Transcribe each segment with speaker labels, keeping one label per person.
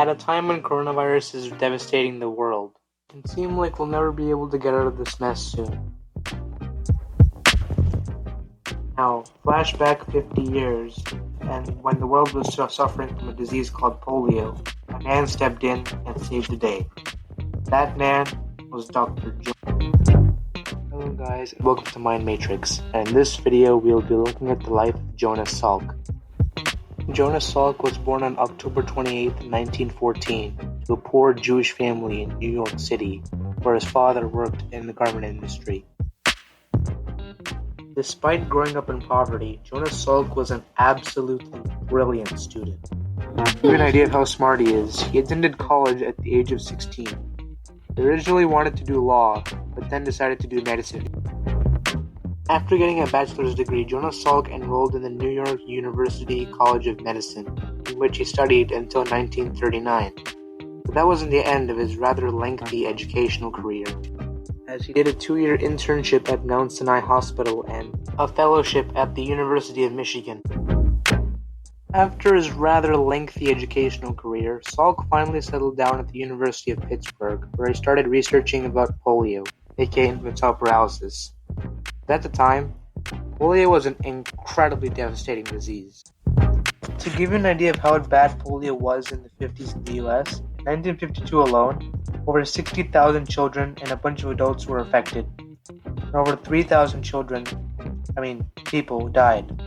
Speaker 1: At a time when coronavirus is devastating the world, it can seem like we'll never be able to get out of this mess soon. Now, flashback 50 years, and when the world was suffering from a disease called polio, a man stepped in and saved the day. That man was Dr. Jonas. Hello guys, and welcome to Mind Matrix, and in this video we'll be looking at the life of Jonas Salk. Jonas Salk was born on October 28, 1914, to a poor Jewish family in New York City, where his father worked in the garment industry. Despite growing up in poverty, Jonas Salk was an absolutely brilliant student. To give you an idea of how smart he is, he attended college at the age of 16. He originally wanted to do law, but then decided to do medicine. After getting a bachelor's degree, Jonas Salk enrolled in the New York University College of Medicine, in which he studied until 1939. But that wasn't the end of his rather lengthy educational career, as he did a 2-year internship at Mount Sinai Hospital and a fellowship at the University of Michigan. After his rather lengthy educational career, Salk finally settled down at the University of Pittsburgh, where he started researching about polio, aka infantile paralysis. At the time, polio was an incredibly devastating disease. To give you an idea of how bad polio was in the 50s in the US, in 1952 alone, over 60,000 children and a bunch of adults were affected. And over 3,000 people died.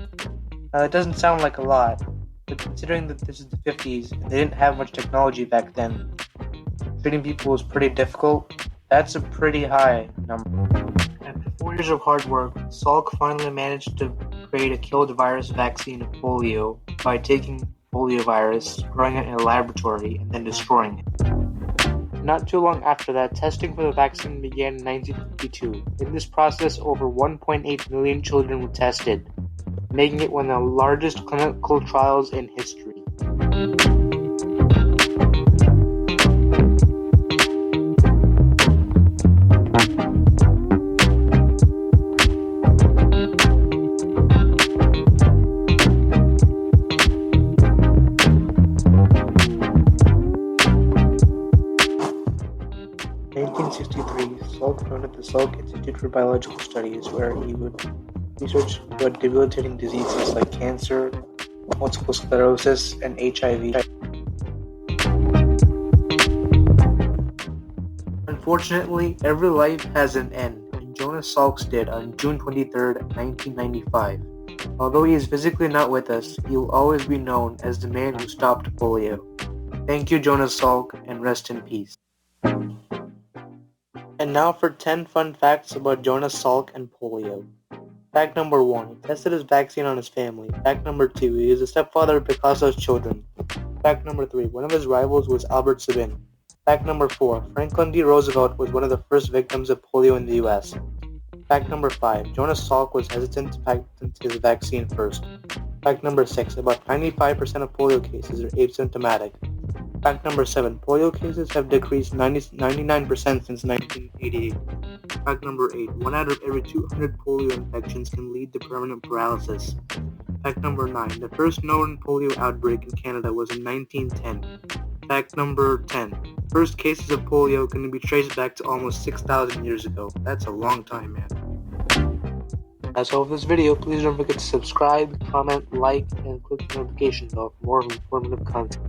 Speaker 1: Now that doesn't sound like a lot, but considering that this is the 50s and they didn't have much technology back then, treating people was pretty difficult. That's a pretty high number. After 4 years of hard work, Salk finally managed to create a killed virus vaccine of polio by taking polio virus, growing it in a laboratory, and then destroying it. Not too long after that, testing for the vaccine began in 1952. In this process, over 1.8 million children were tested, making it one of the largest clinical trials in history. 1963, Salk founded the Salk Institute for Biological Studies, where he would research about debilitating diseases like cancer, multiple sclerosis, and HIV. Unfortunately, every life has an end, and Jonas Salk's did on June 23, 1995. Although he is physically not with us, he will always be known as the man who stopped polio. Thank you, Jonas Salk, and rest in peace. And now for 10 fun facts about Jonas Salk and polio. Fact number 1, he tested his vaccine on his family. Fact number 2, he is the stepfather of Picasso's children. Fact number 3, one of his rivals was Albert Sabin. Fact number 4, Franklin D. Roosevelt was one of the first victims of polio in the US. Fact number 5, Jonas Salk was hesitant to patent his vaccine first. Fact number 6, about 95% of polio cases are asymptomatic. Fact number 7, polio cases have decreased 99% since 1988. Fact number 8, 1 out of every 200 polio infections can lead to permanent paralysis. Fact number 9, the first known polio outbreak in Canada was in 1910. Fact number 10, first cases of polio can be traced back to almost 6,000 years ago. That's a long time, man. That's all for this video. Please don't forget to subscribe, comment, like, and click the notification bell for more informative content.